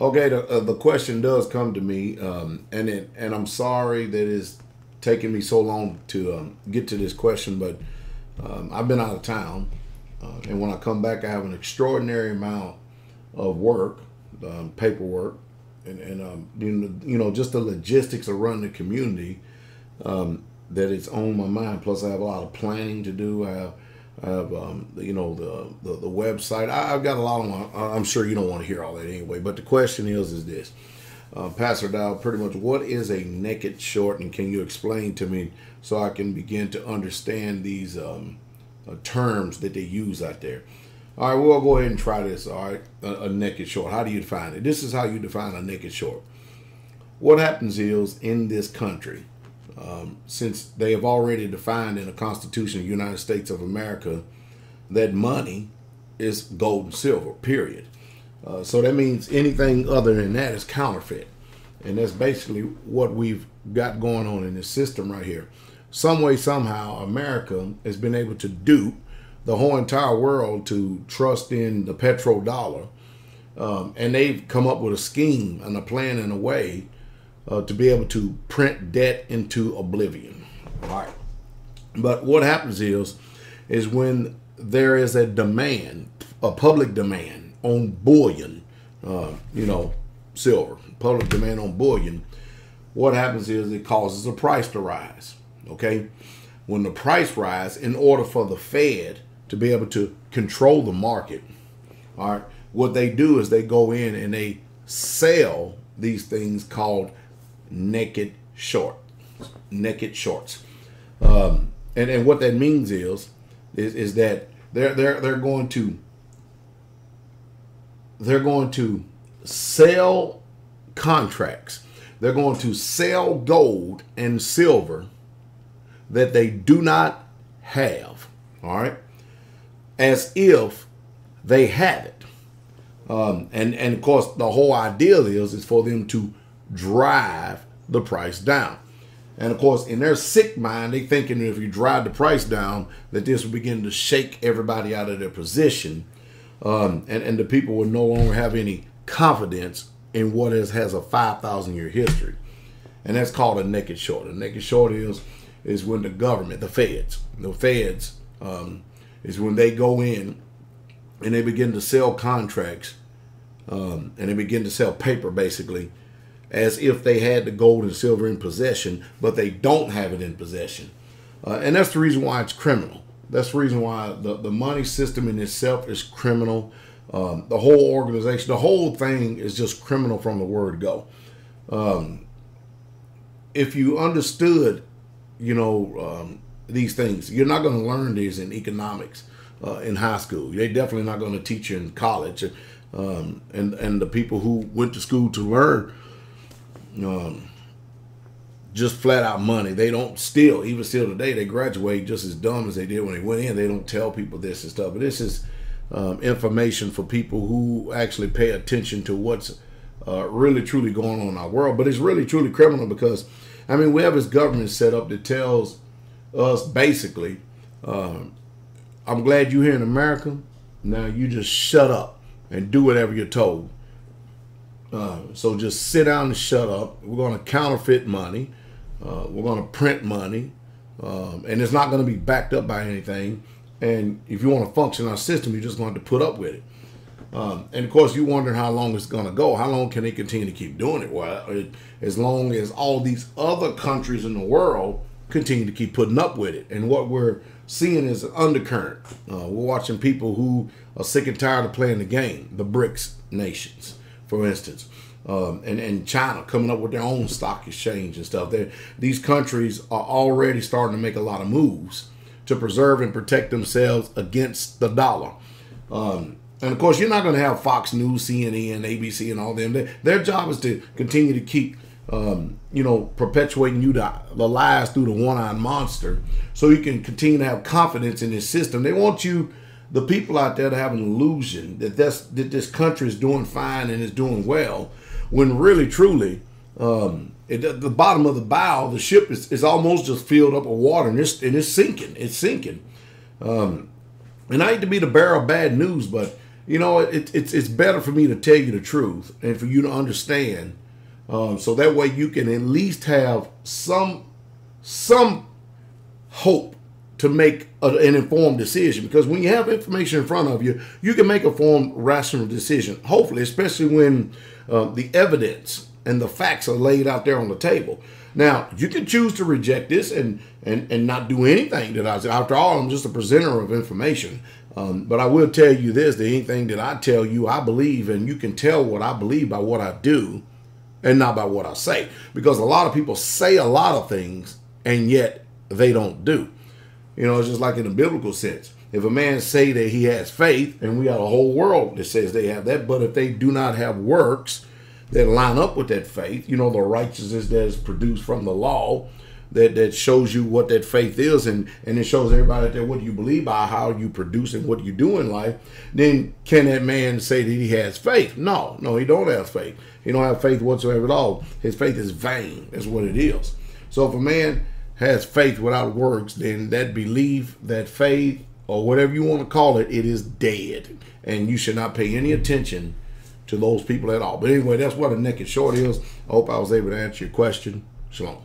Okay, the question does come to me, and I'm sorry that it's taken me so long to get to this question, but I've been out of town, and when I come back, I have an extraordinary amount of work, paperwork, and just the logistics of running the community that it's on my mind. Plus, I have a lot of planning to do. I have the website. I've got a lot on my. I'm sure you don't want to hear all that anyway. But the question is this, Pastor Dowell, pretty much, what is a naked short, and can you explain to me so I can begin to understand these terms that they use out there? All right, we'll go ahead and try this. All right, a naked short. How do you define it? This is how you define a naked short. What happens is in this country, since they have already defined in the Constitution of the United States of America that money is gold and silver, period. So that means anything other than that is counterfeit. And that's basically what we've got going on in this system right here. Some way, somehow, America has been able to dupe the whole entire world to trust in the petrodollar. And they've come up with a scheme and a plan and a way to be able to print debt into oblivion. All right. But what happens is when there is a demand, a public demand on bullion, silver, public demand on bullion, what happens is it causes the price to rise. Okay. When the price rise, in order for the Fed to be able to control the market, all right, what they do is they go in and they sell these things called naked shorts. And what that means is that they're going to sell contracts. They're going to sell gold and silver that they do not have, all right, as if they have it. And of course, the whole ideal is for them to drive the price down. And of course, in their sick mind, they thinking that if you drive the price down, that this will begin to shake everybody out of their position. And the people will no longer have any confidence in what has a 5,000-year history. And that's called a naked short. A naked short is when the government, the feds is when they go in and they begin to sell contracts and they begin to sell paper, basically, as if they had the gold and silver in possession, but they don't have it in possession. And that's the reason why it's criminal. That's the reason why the money system in itself is criminal. The whole organization, the whole thing is just criminal from the word go. If you understood, these things, you're not going to learn these in economics in high school. They're definitely not going to teach you in college. And the people who went to school to learn just flat out money. They don't steal. Even still today, they graduate just as dumb as they did when they went in. They don't tell people this and stuff. But this is information for people who actually pay attention to what's really truly going on in our world. But it's really truly criminal because, we have this government set up that tells us basically, I'm glad you're here in America. Now you just shut up and do whatever you're told. So just sit down and shut up. We're going to counterfeit money. We're going to print money. And it's not going to be backed up by anything. And if you want to function our system, you're just going to have to put up with it. And of course, you're wondering how long it's going to go. How long can they continue to keep doing it? Well, as long as all these other countries in the world continue to keep putting up with it. And what we're seeing is an undercurrent. We're watching people who are sick and tired of playing the game. The BRICS nations, for instance, and China coming up with their own stock exchange and stuff. These countries are already starting to make a lot of moves to preserve and protect themselves against the dollar. And of course, you're not going to have Fox News, CNN, ABC, and all them. Their job is to continue to keep, perpetuating you the lies through the one-eyed monster, so you can continue to have confidence in this system. They want you, the people out there, to have an illusion that this country is doing fine and is doing well, when really, truly, at the bottom of the bow, the ship is almost just filled up with water, and it's sinking. It's sinking. And I hate to be the bearer of bad news, but you know, it's better for me to tell you the truth and for you to understand, so that way you can at least have some hope to make an informed decision. Because when you have information in front of you, you can make a informed, rational decision. Hopefully, especially when the evidence and the facts are laid out there on the table. Now, you can choose to reject this and not do anything that I say. After all, I'm just a presenter of information. But I will tell you this, that anything that I tell you, I believe, and you can tell what I believe by what I do and not by what I say. Because a lot of people say a lot of things and yet they don't do. You know, it's just like in a biblical sense. If a man say that he has faith, and we got a whole world that says they have that, but if they do not have works that line up with that faith, you know, the righteousness that is produced from the law, that shows you what that faith is, and it shows everybody out there what you believe by how you produce and what you do in life, then can that man say that he has faith? No, he don't have faith. He don't have faith whatsoever at all. His faith is vain. That's what it is. So if a man has faith without works, then that belief, that faith, or whatever you want to call it, it is dead. And you should not pay any attention to those people at all. But anyway, that's what a naked short is. I hope I was able to answer your question. Shalom.